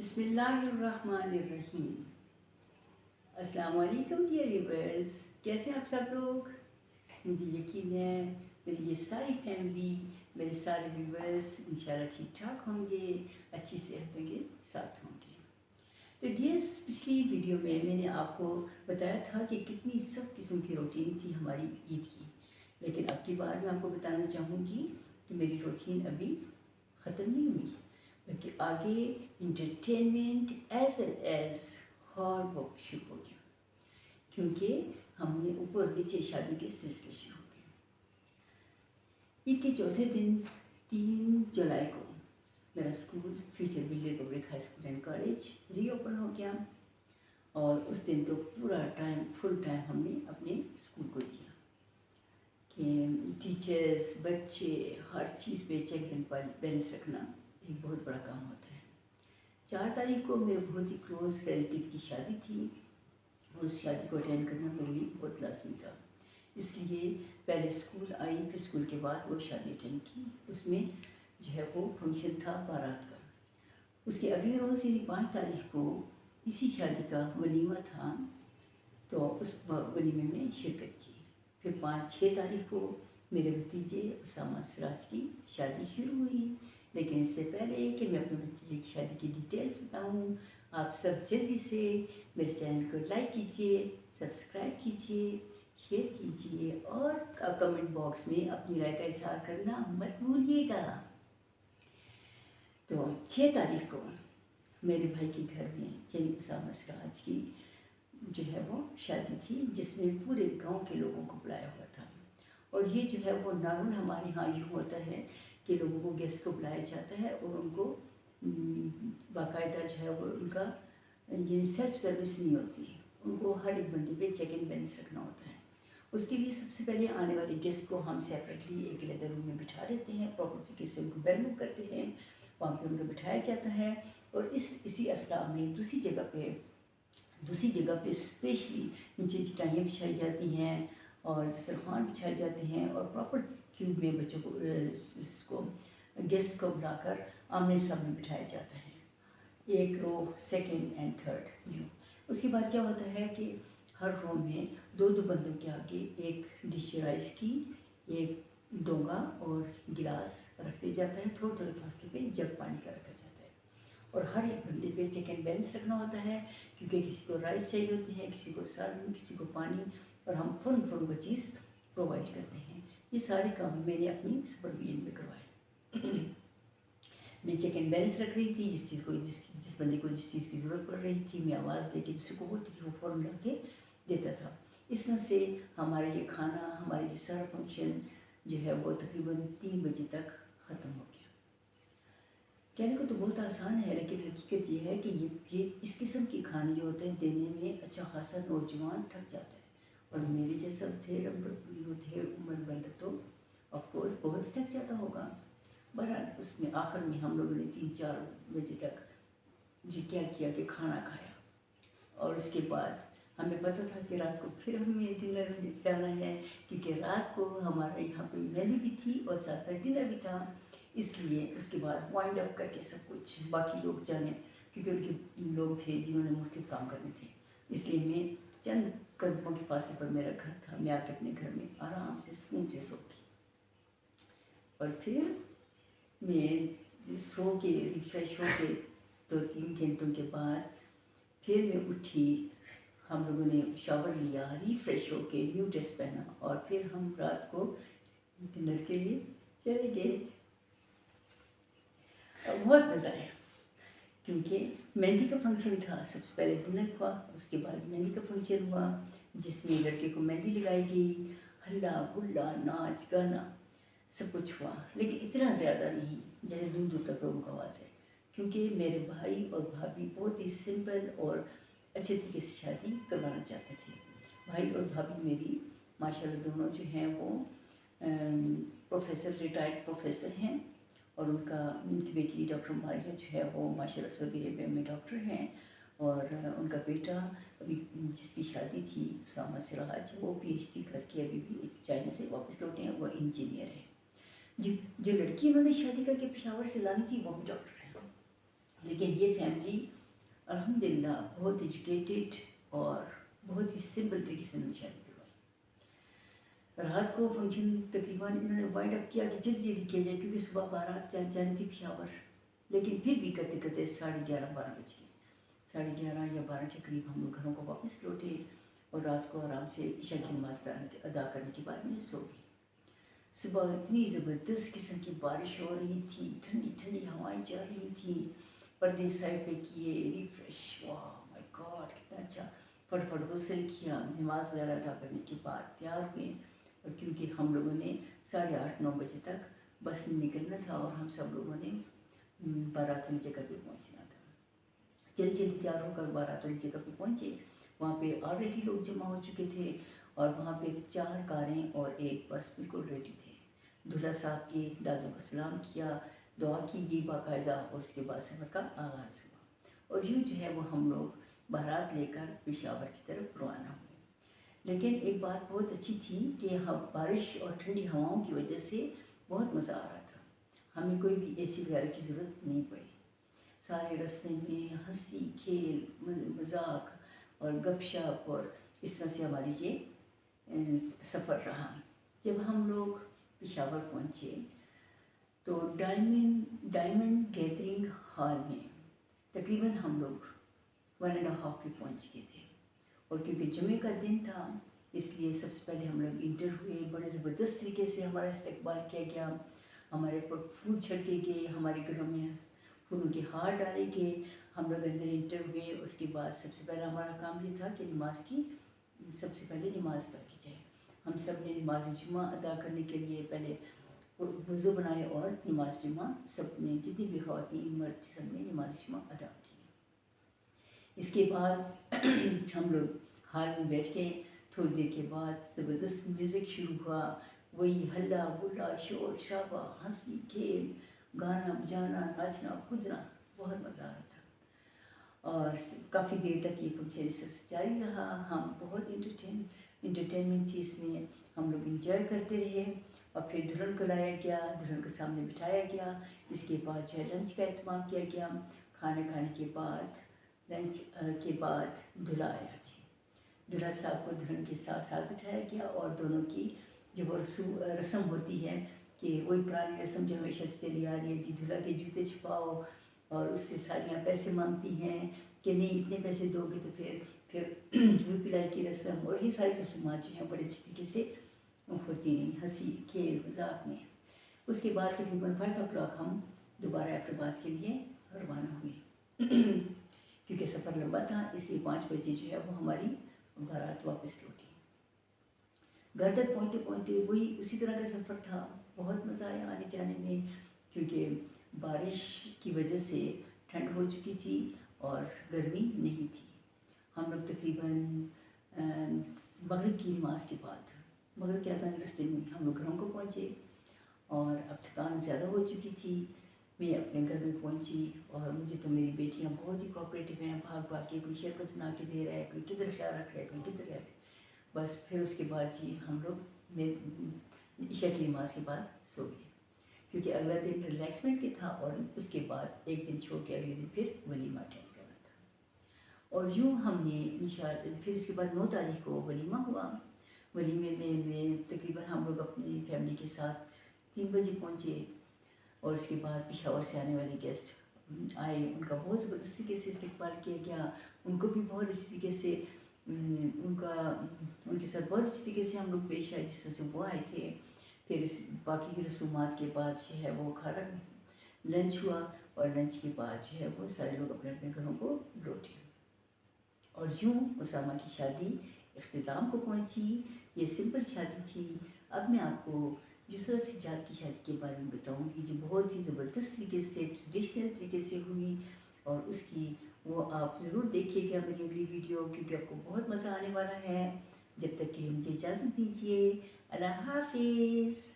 बिस्मिल्लाहिर्रहमानिर्रहीम। अस्सलाम वालेकुम डियर व्यूअर्स, कैसे हैं आप सब लोग। मुझे यकीन है मेरी ये सारी फैमिली, मेरे सारे व्यूअर्स इंशाल्लाह ठीक ठाक होंगे, अच्छी सेहतों के साथ होंगे। तो डियर्स, पिछली वीडियो में मैंने आपको बताया था कि कितनी सब किस्म की रूटीन थी हमारी ईद की, लेकिन अब की बार मैं आपको बताना चाहूँगी कि मेरी रूटीन अभी ख़त्म नहीं हुई, बल्कि आगे entertainment as well as hard work शुरू हो गया, क्योंकि हमने ऊपर नीचे शादी के सिलसिले शुरू हो गए। ईद के चौथे दिन 3 जुलाई को मेरा स्कूल फ्यूचर विलियर public high school and college reopen हो गया, और उस दिन तो पूरा टाइम फुल टाइम हमने अपने स्कूल को दिया कि टीचर्स, बच्चे, हर चीज़ पे चेक एंड बैलेंस रखना एक बहुत बड़ा काम होता है। 4 तारीख को मेरे बहुत ही क्लोज रिलेटिव की शादी थी, और उस शादी को अटेंड करना मेरे लिए बहुत लाजमी था, इसलिए पहले स्कूल आई, फिर स्कूल के बाद वो शादी अटेंड की। उसमें जो है वो फंक्शन था बारात का। उसके अगले रोज़ यानी 5 तारीख को इसी शादी का वलीमा था, तो उस वलीमे में शिरकत की। फिर 5-6 तारीख को मेरे भतीजे उसामा सिराज की शादी शुरू हुई। लेकिन इससे पहले कि मैं अपने भतीजे की शादी की डिटेल्स बताऊं, आप सब जल्दी से मेरे चैनल को लाइक कीजिए, सब्सक्राइब कीजिए, शेयर कीजिए, और कमेंट बॉक्स में अपनी राय का इजहार करना मत भूलिएगा। तो 6 तारीख को मेरे भाई के घर में यानी उसामा सिराज की जो है वो शादी थी, जिसमें पूरे गांव के लोगों को बुलाया हुआ था। और ये जो है वो नॉर्मल हमारे यहाँ यूँ होता है कि लोगों को गेस्ट को बुलाया जाता है, और उनको बाकायदा जो है वो उनका ये सेल्फ सर्विस नहीं होती, उनको हर एक बंदे पे चेक एंड बैलेंस रखना होता है। उसके लिए सबसे पहले आने वाले गेस्ट को हम सेपरेटली एक अलग रूम में बिठा देते हैं, प्रॉपर तरीके से उनको वेलकम करते हैं, वहाँ पर उनको बिठाया जाता है। और इसी असला में दूसरी जगह पे स्पेशली नीचे चटाइयाँ बिछाई जाती हैं और दस्तरखान बिछाए जाते हैं, और प्रॉपर क्यूब में बच्चों को इसको गेस्ट को बुलाकर आमने सामने बिठाया जाता है, एक रो, सेकंड एंड थर्ड यूँ। उसके बाद क्या होता है कि हर रो में 2-2 बंदों के आगे एक डिश राइस की, एक डोंगा और गिलास रख दिया जाता है, थोड़े थोड़े फासले पे जग पानी का रखा जाता है। और हर एक बंदे पे चेक एंड बैलेंस रखना होता है, क्योंकि किसी को राइस चाहिए होती है, किसी को सालन, किसी को पानी, और हम फ़ौरन वो चीज़ प्रोवाइड करते हैं। ये सारे काम मैंने अपनी सुपरविजन में करवाए। मैं चेक एंड बैलेंस रख रही थी, जिस बंदे को जिस चीज़ की ज़रूरत पड़ रही थी, मैं आवाज़ लेके जिससे को बोलती थी वो फ़ौरन ला के देता था। इस तरह से हमारा ये खाना, हमारा ये सारा फंक्शन जो है वो तकरीबन 3 बजे तक ख़त्म हो गया। कहने को तो बहुत आसान है, लेकिन हकीकत ये है कि ये इस किस्म के खाने जो होते हैं देने में अच्छा खासा नौजवान थक जाता है, और मेरे जैसा थे उम्र बंद तो ऑफकोर्स बहुत थक जाता होगा। बहरहाल उसमें आखिर में हम लोगों ने 3-4 बजे तक जो क्या किया कि खाना खाया, और उसके बाद हमें पता था कि रात को फिर हमें डिनर में जाना है, क्योंकि रात को हमारे यहाँ पे मेहंदी भी थी और साथ साथ डिनर भी था। इसलिए उसके बाद वाइंड अप करके सब कुछ बाकी लोग जाने, क्योंकि उनके लोग थे जिन्होंने मुख्तलिफ काम करने थे, इसलिए मैं चंद कदमों के फासले पर मेरा घर था, मैं आके अपने घर में आराम से सुकून से सो गई। और फिर मैं सो के रिफ़्रेश हो के 2-3 घंटों के बाद फिर मैं उठी, हम लोगों ने शावर लिया, रिफ़्रेश हो के न्यू ड्रेस पहना, और फिर हम रात को डिनर के लिए चले गए। बहुत मज़ा आया, क्योंकि मेहंदी का फंक्शन था। सबसे पहले डिनर हुआ, उसके बाद मेहंदी का फंक्शन हुआ, जिसमें लड़के को मेहंदी लगाई गई, हल्ला गुल्ला, नाच गाना सब कुछ हुआ, लेकिन इतना ज़्यादा नहीं जैसे दूर दूर तक लोगों का आवाज़ है, क्योंकि मेरे भाई और भाभी बहुत ही सिंपल और अच्छे तरीके से शादी करवाना चाहते थे। भाई और भाभी मेरी माशाल्लाह दोनों जो हैं वो प्रोफेसर, रिटायर्ड प्रोफेसर हैं, और उनकी बेटी डॉक्टर मारिया जो है वो माशाल्लाह सऊदी अरेबिया में डॉक्टर हैं, और उनका बेटा अभी जिसकी शादी थी उसामा सिराज, वो PhD करके अभी भी चाइना से वापस लौटे हैं, वो इंजीनियर है। जो लड़की उन्होंने शादी करके पेशावर से लानी थी वो भी डॉक्टर है। لیکن یہ فیملی الحمدللہ بہت ایجوکیٹڈ اور بہت ہی سمپل طریقے سے انہوں نے شادی کروائی۔ رات کو فنکشن تقریباً انہوں نے وائنڈ اپ کیا کہ جلدی جلدی کیا جائے، کیونکہ صبح بارات جانی تھی پشاور، لیکن پھر بھی کرتے کرتے 11:30-12 بج گئے۔ 11:30 یا 12 کے قریب ہم لوگ گھروں کو واپس لوٹے اور رات کو آرام سے عشاء کی نماز ادا کرنے کے بعد میں سو گئی۔ صبح اتنی زبردست قسم کی بارش ہو رہی تھی، ٹھنڈی ٹھنڈی ہوائیں چل رہی تھیں، پردے سائڈ پہ کیے، ریفریش، واہ مائی گاڈ کتنا اچھا، فٹ فٹ غسل کیا، نماز وغیرہ ادا کرنے کے بعد تیار ہوئے، اور کیونکہ ہم لوگوں نے 8:30-9 بجے تک بس نکلنا تھا اور ہم سب لوگوں نے بارات والی جگہ پہ پہنچنا تھا، جلدی جلدی تیار ہو کر بارات والی جگہ پہ پہنچے۔ وہاں پہ آلریڈی لوگ جمع ہو چکے تھے اور وہاں پہ 4 کاریں اور ایک بس بالکل ریڈی تھے۔ دولہا صاحب کے دادوں کو سلام کیا، دعا کی گئی باقاعدہ، اور اس کے بعد سفر کا آغاز ہوا، اور یوں جو ہے وہ ہم لوگ بارات لے کر پشاور کی طرف روانہ ہوئے۔ لیکن ایک بات بہت اچھی تھی کہ بارش اور ٹھنڈی ہواؤں کی وجہ سے بہت مزہ آ رہا تھا، ہمیں کوئی بھی اے سی وغیرہ کی ضرورت نہیں پڑی، سارے راستے میں ہنسی کھیل مذاق اور گپ شپ، اور اس طرح سے ہماری یہ سفر رہا۔ جب ہم لوگ پشاور پہنچے تو ڈائمنڈ گیدرنگ ہال میں تقریباً ہم لوگ 1.5 پہ پہنچ گئے تھے، اور کیونکہ جمعے کا دن تھا اس لیے سب سے پہلے ہم لوگ انٹر ہوئے، بڑے زبردست طریقے سے ہمارا استقبال کیا گیا، ہمارے پر پھول چھڑکے گئے، ہمارے گھروں میں پھولوں کے ہار ڈالے گئے، ہم لوگ اندر انٹر ہوئے۔ اس کے بعد سب سے پہلا ہمارا کام یہ تھا کہ سب سے پہلے نماز ادا کی جائے۔ ہم سب نے نماز جمعہ ادا کرنے کے لیے پہلے وضو بنائے اور نماز جمعہ سب نے، جتنی بھی خواتین مرد سب نے نماز جمعہ ادا کی۔ اس کے بعد ہم لوگ ہال میں بیٹھ گئے، تھوڑی دیر کے بعد زبردست میوزک شروع ہوا، وہی ہلا گلا شور شرابہ ہنسی کھیل گانا بجانا ناچنا کودنا، بہت مزہ آ رہا تھا، اور کافی دیر تک یہ فنکشن اس طرح سے جاری رہا۔ ہم بہت انٹرٹینمنٹ تھی اس میں، ہم لوگ انجوائے کرتے رہے، اور پھر دلہن کو لایا گیا، دلہن کو سامنے بٹھایا گیا، اس کے بعد جو ہے لنچ کا اہتمام کیا گیا، کھانا کھانے کے بعد لنچ کے بعد دلہا آیا جی، دلہا صاحب کو دلہن کے ساتھ ساتھ بٹھایا گیا، اور دونوں کی جو وہ رسم ہوتی ہے کہ وہی پرانی رسم جو ہمیشہ سے چلی آ رہی ہے، جی دلہا کے جوتے چھپاؤ، اور اس سے سالیاں پیسے مانگتی ہیں کہ نہیں اتنے پیسے دو گے تو پھر دودھ پلائی کی رسم، اور یہ ساری رسومات جو ہیں بڑے اچھی طریقے سے ہوتی رہیں، ہنسی کھیل مذاق میں۔ اس کے بعد تقریباً 5 o'clock ہم دوبارہ ایبٹ کے لیے روانہ ہوئے، کیونکہ سفر لمبا تھا اس لیے 5 بجے جو ہے وہ ہماری بارات واپس لوٹی۔ گھر تک پہنچتے پہنچتے وہی اسی طرح کا سفر تھا، بہت مزہ آیا آنے جانے میں، کیونکہ بارش کی وجہ سے ٹھنڈ ہو چکی تھی اور گرمی نہیں تھی۔ ہم لوگ تقریباً مغرب کی نماز کے بعد، مغرب کے اذان کے راستے میں ہم لوگ گھروں کو پہنچے، اور اب تھکان زیادہ ہو چکی تھی، میں اپنے گھر میں پہنچی، اور مجھے تو میری بیٹیاں بہت ہی کوآپریٹو ہیں، بھاگ بھاگ کے کوئی شربت بنا کے دے رہا ہے، کوئی کدھر خیال رکھ رہا ہے، کوئی کدھر ہے۔ بس پھر اس کے بعد جی ہم لوگ عشاء کی نماز کے بعد سو گئے، کیونکہ اگلا دن ریلیکسمنٹ کے تھا، اور اس کے بعد ایک دن چھوڑ کے اگلے دن پھر ولیمہ اٹینڈ کرنا تھا، اور یوں ہم نے پھر اس کے بعد 9 تاریخ کو ولیمہ ہوا۔ ولیمے میں تقریباً ہم لوگ اپنی فیملی کے ساتھ 3 بجے پہنچے، اور اس کے بعد پشاور سے آنے والے گیسٹ آئے، ان کا بہت زبردست طریقے سے استقبال کیا گیا، ان کو بھی بہت اچھی طریقے سے ان کے ساتھ بہت اچھی طریقے سے ہم لوگ پیش آئے جس طرح سے وہ آئے تھے۔ پھر باقی کی رسومات کے بعد جو ہے وہ کھانا لنچ ہوا، اور لنچ کے بعد جو ہے وہ سارے لوگ اپنے اپنے گھروں کو لوٹے، اور یوں اسامہ کی شادی اختتام کو پہنچی۔ یہ سمپل شادی تھی۔ اب میں آپ کو یسریٰ سجاد کی شادی کے بارے میں بتاؤں گی، جو بہت ہی زبردست طریقے سے ٹریڈیشنل طریقے سے ہوئی، اور اس کی وہ آپ ضرور دیکھیے گا میری اگلی ویڈیو، کیونکہ آپ کو بہت مزہ آنے والا ہے۔ جب تک کہ مجھے اجازت دیجیے، اللہ حافظ۔